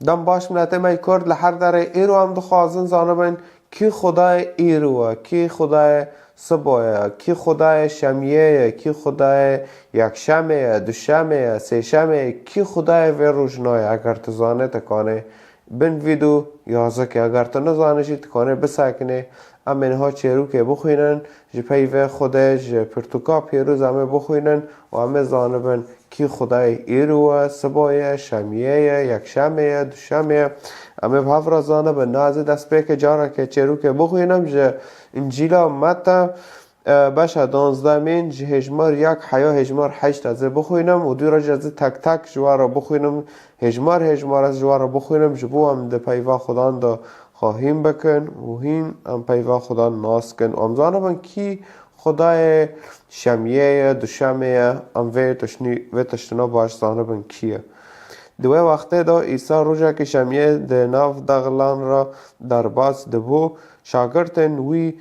دم باش ملت می کرد لحر در ایرو هم دخوازن زانبن کی خدای ایروه، کی خدای صبحه، کی خدای شمیه، کی خدای یکشمه، دوشمه، سهشمه، کی خدای و روزنای. اگر تو زانه تکانه بنویدو یازه که اگر تو نزانشی تکانه بسکنه. اما اینها چیرو که بخوینن جی پیوه خوده جی پرتوکا پیروز همه بخوینن و همه زانبن کی خدای ایروه، صبحه، شمیه، یکشمه، دوشمه. همه بحفر زانبن نازه دست پیک جارا که چیرو که بخوینم جی انجیلا متا باشه 12 مین جی هجمار یک حیا هجمار 8 از بخوینم و دو را جزه تک تک جوارا بخوینم هجمار از جوارا بخوینم جبو هم ده پیوا خدان دا خواهیم بکن و هین هم پیوا خدا ناس کن و امزانه کی خدای شمیه دوشمه هم و تشتنا باش زانه بن کیه. دوی وقته دا ایسا روژه که شمیه ده ناف دغلان را در باز دبو شاگرتن وی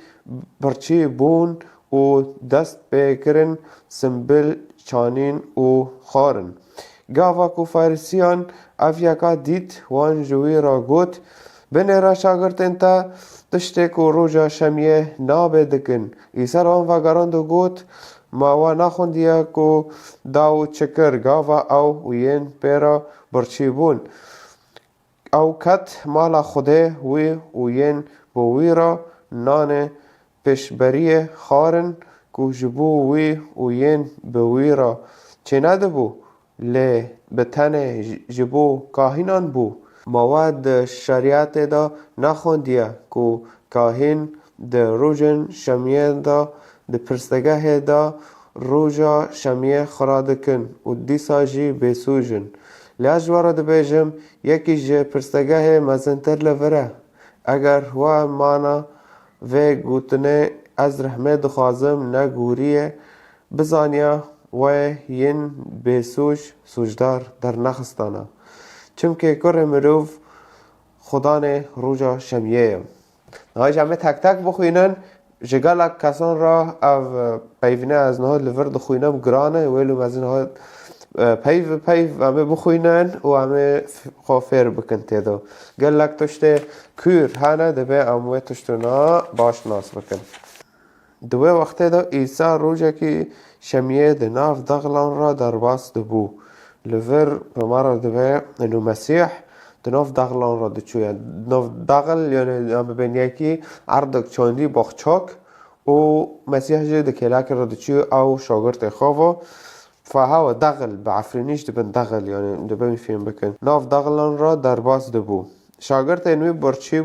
برچی بون و دست بکرن سنبل چانین و خارن. گاوا کو فارسیان افیاکا دید وان جوی را گوت بنه را شاگرتن تا تشته کو روژا شمیه نابه دکن. ایسا را وگران دو گوت ما نخوندیا کو داو چکر گاوا او وین پیرا برچی بون او کت مالا خوده وی وین بوی را نان پشبری خارن کو جبو وی وین بوی را چه ندبو لی بتن جبو کاهینان بو. مواد شریعت دا نخوندیه کو کاهین ده روژن شمیه دا ده پرستگاه دا روژا شمیه خرادکن و دیسا جی بسوژن. لیاجوارا ده بیجم یکی جی پرستگاه مزنتر لوره اگر هوا مانا و گوتنه از رحمه دخوازم نگوریه بزانیا و ین بسوج سوجدار در نخستانه چمکه کر مروف خدان روژا شمیه. نهای جمعه تک تک بخوینن جگل کسان را او پیوینه از نها لور دخوینم گرانه ویلو از نها پیو همه بخوینن و همه خوافر بکن تیدو گلک تشته کور هانه دبه اموه تشتونا باش ناس بکن. دوی وقته دا ایسا روژه که شمیه ده ناف دغلان را در باس دبو لور بمارا دبه انو مسیح ده ناف دغلان را دچویه. ناف دغل یعنی هم ببین یکی عردک چاندی باخچاک و مسیح جه ده کلاک را دچویه او شاگرد خواه فهو دغل بعفرینیش دبن دغل یعنی دبن فیلم بکن ناف دغلان را در باس دبو شاگرد انوی برچی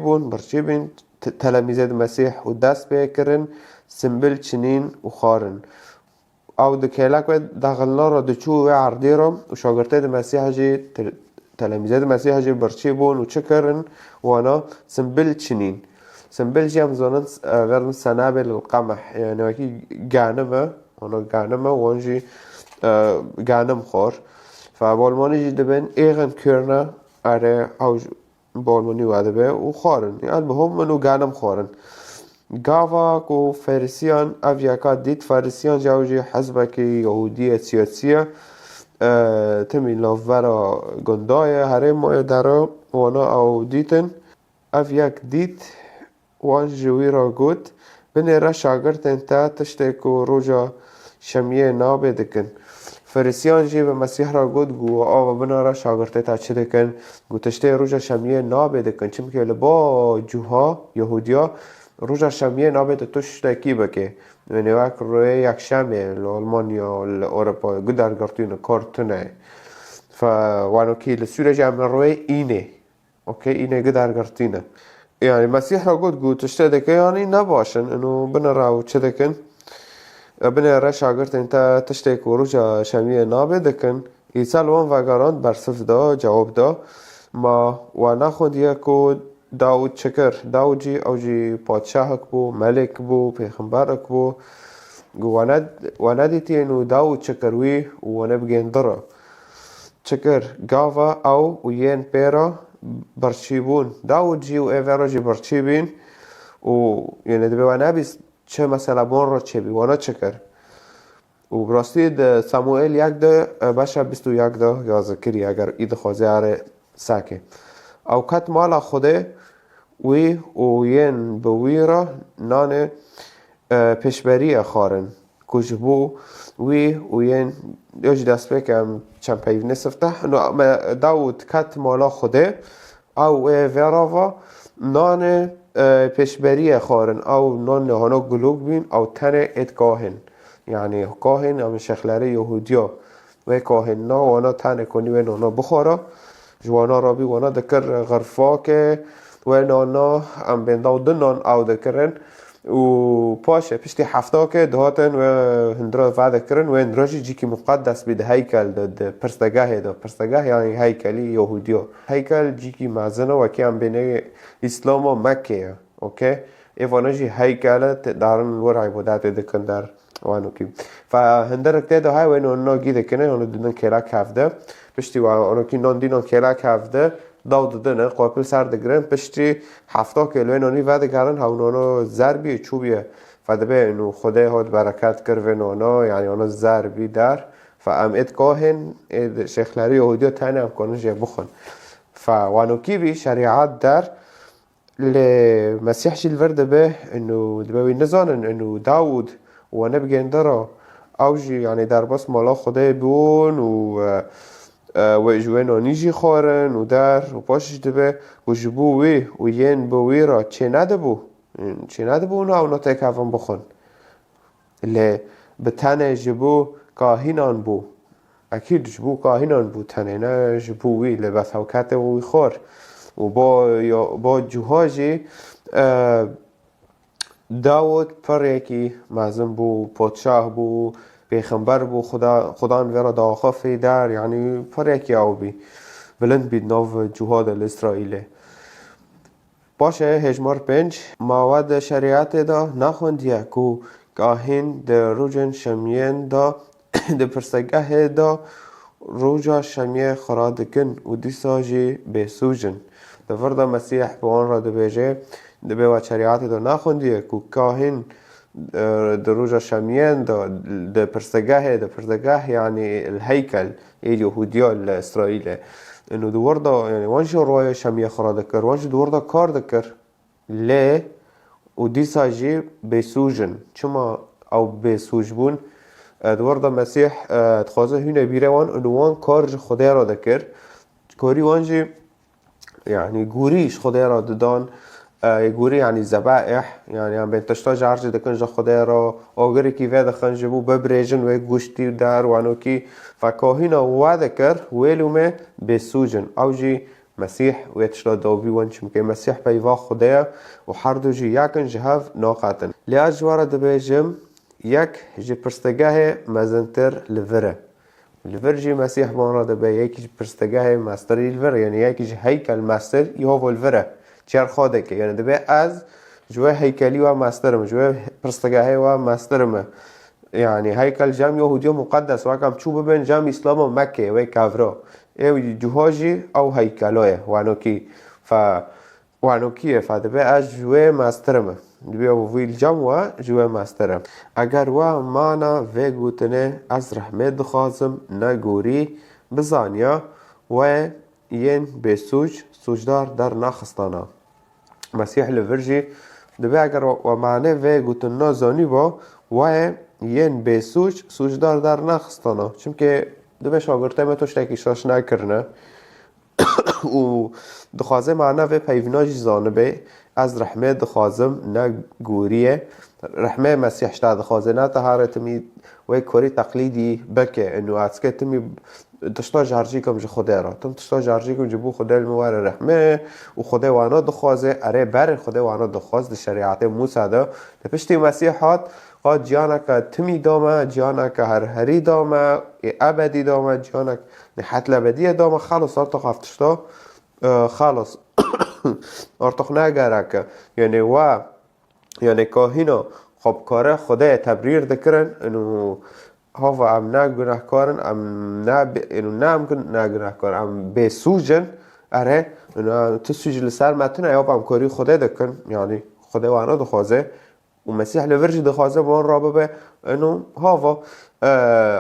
بین تلمیزه مسیح و دست بکرن سنبل چنین و خارن او ده کلاک دغلنا را دچو و عردی را و شاگرده ده مسیح جی تلمیزه ده مسیح جی برچی بون و چه کرن وانا سنبل چنین. سنبل جی هم زانن ورن سنابل القمح یعنی وکی گانمه وانا گانمه وانجی گانم خور فبالمانی جی دبن ایغن کرنه اره او بالمانی واده به و خارن یعنی به هم منو گانم خورن. گاوا کو فارسیان اویاکا دید فارسیان جاوجی حزبه که یهودی سیاسیه تمین لاورا گندای هره مای دارا وانا او دیتن اویاک دید وان جوی را گوت بنه را شاگرتن تا تشته کو روژا شمیه نابه دکن. فارسیان جی به مسیح را گوت گو آوا بنا را شاگرته تا چه دکن گو تشته روژا شمیه نابه دکن چمکه لبا جوها یهودیا روژا شمیه نابه توش تکی بکه یعنی وک روی یک شمیه لالمانیا لأوروپا گدر گرتون کارتونه فوانو کی لسوره جمع روی اینه اوکی اینه گدر گرتونه یعنی مسیح را گو تشته دکه یعنی نباشن انو بنا راو چه دکن بنا را شاگرت انتا تشته که روژا شمیه نابه دکن. ایسا لون وگران برصف دا جواب دا ما و نخوندیه که داود چکر داود جی او جی پادشاهک بو ملک بو پیغمبرک بو و ندیتی انو داود چکروی و نبگین دره چکر گاوا او و ین پیرا برچی بون داود جی و ایوارا جی برچی بین و یعنی دبی و نبیست چه مثلا بون را چه بی وانا چکر و براستی ده ساموئل یک ده بشه 21 ده یا ذکری اگر اید خوازه اره ساکه او کت مالا خوده وی و ین بوی را نان پشبری خارن کجبو وی و ین یوج دست بکم چند پیو نسفته داود کت مالا خوده او ویراوا نان پشبری خارن او نان هانا گلوگ بین او تن ات کاهن یعنی کاهن هم شخلره یهودیا و کاهن نا وانا تن کنی و نانا بخورا جوانا رابی وانا دکر غرفاک و نانا هم بنداو دنان او دکرن و پاشه پشتی هفته که دهاتن و هندرا وعده کرن و هندراجی جی که مقدس بید هیکل ده پرستگاه ده پرستگاه یعنی هیکلی یهودیا هیکل جی که معزنه و که هم بینه اسلام و مکه اوکی ایوانا جی هیکل دارن ور عبادت دکن در وانو کی فهندر که ده های و نانا گیده کنه اونو دیدن کلا کفده پشتی و اونو کی نان دینان کلا کفده داود دنه قابل سر دگرن پشتی 70 کیلوی نانی وعده کردن هاونانو ضربی چوبیه فدبه انو خدا هات برکت کرد و نانا یعنی آنها ضربی در فام ات کاهن شیخلری یهودی تنه هم کنن جه بخون فوانو کی بی شریعت در لمسیح جیل ورده به انو دبوی نزانن انو داود و نبگین درا اوجی یعنی در بس مالا خدا بون و جوه نانیجی خورن و در و پاشش دبه و جبو وی و ین بوی را چه ندبو اونا اونا تکفن بخون لی به تنه جبو کاهینان بو اکید جبو کاهینان بو تنه نه جبو وی لی بس حوکت وی خور و با جوهاجی داود پر یکی معظم بو پادشاه بو پیغمبر بو خدا انویرا داخفی در یعنی پر یکی او بی بلند بید ناو جهاد الاسرائیلی باشه هجمار 5 مواد شریعت دا نخوندیه که کاهن در روژن شمیین دا در پرسگه دا روژا شمیه خرادکن و دیسا جی بسوجن در ورد مسیح بوان را دبیجه دبی و شریعت دا نخوندیه که کاهن در روژا شمیین در پرسگه یعنی الهیکل یهودیا الاسرائیلی انو دوردا یعنی وانش روی شمیه خراد کر وانش دوردا کار دکر لی و دیسا جی بسوجن چما او بسوج بون دوردا مسیح تخوازه هونه بیره وان کار خدا را دکر کاری وانجی یعنی گوریش خدا را دادان گوری یعنی زبائح یعنی هم بنتشتا جارج دکن جا خدا را آگری کی وید خنجبو ببریجن و گوشتی در وانو کی فکاهینا وعده کر ویلومه بسوجن او جی مسیح ویتشلا داوی وان چمکه مسیح پیوا خدا و هر دو جی یکن جهاف ناقاتن لیا جوارا دبیجم یک جی پرستگاه مزنتر لوره لور جی مسیح بان را دبی یکی پرستگاه مستری لوره یعنی یکی جی هیکل مستر یهو لوره چر خواده که یعنی دبی از جوه هیکلی و مسترم جوه پرستگاهی و مسترم یعنی هیکل جمع یهودی مقدس و کم چوب بین جمع اسلام و مکه و کافرا ای جوهاجی او هیکلای وانوکیه فدبی از جوه مسترم دبی و ویل جمع و جوه مسترم اگر و مانا و گوتنه از رحمت دخوازم نگوری بزانیا و ین بسوج سوجدار در نخستانا مسیح لورجی دبی اگر و معنی و گوتن نازانی با و ین بسوج سوجدار در نخستانا چونکه دبی شاگرده ما توش تکیشاش نکرنه و دخوازه معنی و پیوناج زانبه از رحمه دخوازم نگوریه رحمه مسیح شتا دخوازه نه تهاره تمی و کاری تقلیدی بکه انو اتسکه تمی تشتا جارجی کم جو خدا را تم تشتا جارجی کم جبو خدا الموار رحمه و خدا وانا دخوازه اره بر خدا وانا دخواز ده شریعت موسی ده پشتی مسیحات قاد جانا که تمی دامه جانا که هری دامه ابدی دامه جانا که نحت لبدی دامه خلاص ارتق هفتشتا خلاص ارتق نگره یعنی کاهینا خب کاره خدا تبریر دکرن انو هاو ام نه گناهکارن ام نه اینو نه ام گناهکار ام بسوجن اره اینو تسوج لسر متن یا ام کاری خدا دکن یعنی خدا وانا دخوازه و مسیح لورج دخوازه وان رابه اینو هاو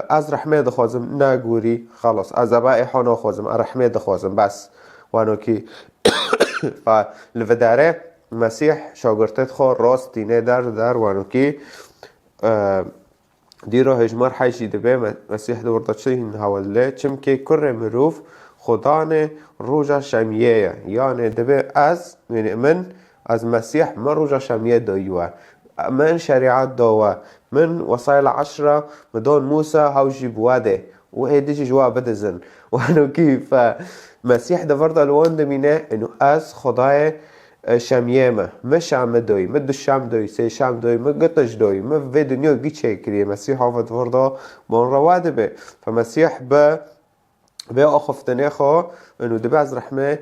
از رحمه دخوازم نگوری خلاص از ابائح نخوازم رحمه دخوازم بس وانو کی فالفداره مسيح شاگرتت خو راست دینه در وانوکی دیرو هجمار حیشی دبه مسیح دورده چه این حواله چم که کر مروف خدان روژا شمیه یعنی دبه من از مسیح من روژا شمیه دایوه من شریعت داوه من وصايل 10 مدون موسى هاوجي بواده وهيديجي جوا بدزن وانو كيف مسيح دفرد الوان دمينه انه از خدای شمیه مش عم دوی مد الشام دوی سه شام دوی مقطش دوی ما في دنيا گیچه کریه مسیح آفد فردا من رواده به فمسيح به آخفتنه خو انه دبه از رحمه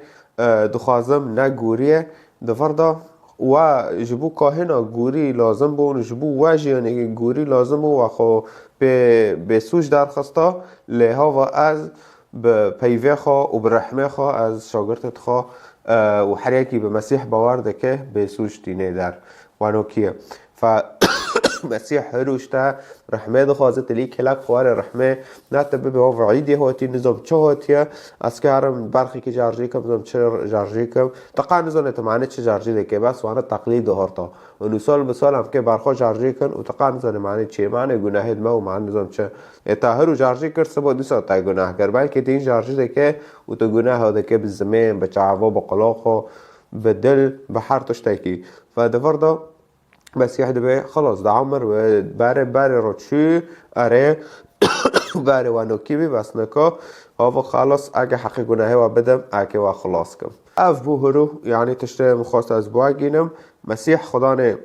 دخوازم نگوریه دفردا و جبو کاهنا گوری لازم بون جبو واجیانه گوری لازم بون و خو به سوش درخستا لها و از به پیوه خو و به رحمه خو از شاگرتت خو و هر یکی به مسیح باورده که به سوش دینه در وانوکیه مسيح هروشتا رحمه دخوازت لي كلاك خوار رحمه ناتبه به وعيدي هوتي نظام چه هوتيه اسكارم برخي که جارجي كم نظام چه جارجي كم تقا نظام تمانه چه جارجي دكه بس وانا تقليد هورتا ونو سال بسال هم که برخو جارجي كن و تقا نظام معنی چه معنی گناه ما و معنی نظام چه اتهرو جارجي كر سبا دوسا تا گناه گر بلکه تین جارجي دكه و تو گناه دكه بالزمان بچعوا بقلاخو بدل بحر تشتكي فدفردا مسيح دبه خلاص ده عمر و باره روچی اره باره وانوکی بی بس نکا هاو خلاص اگه حقی گناهی و بدم اگه و خلاص کم اف بوهرو یعنی تشته مخواست از بوا گینم مسیح خدان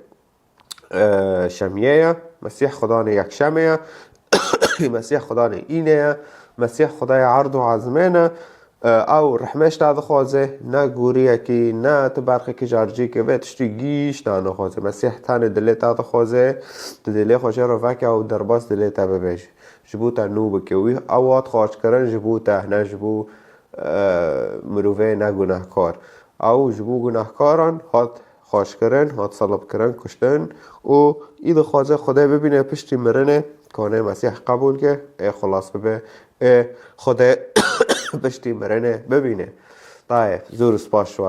شمیه مسیح خدان یک شمیه مسیح خدان اینه مسیح خدای عرض و عظمینه او رحمش تا خوازه نه گوریه کی نه تبرخه کی جارجی که به تشتی گیش نه خوازه مسیح تن دل تا خوازه دل خوشه رو فک او درباس دل تا ببیش جبو تا نو بکوی اوات خواش کردن جبو تا نه جبو مروفه نه گناهکار او جبو گناهکاران هات خواش کردن هات صلب کردن کشتن و اید خوازه خدای ببینه پشتی مرنه کانه مسیح قبول که خلاص ببه خدای پشتی مرنه ببینه طيب زور سپاس شو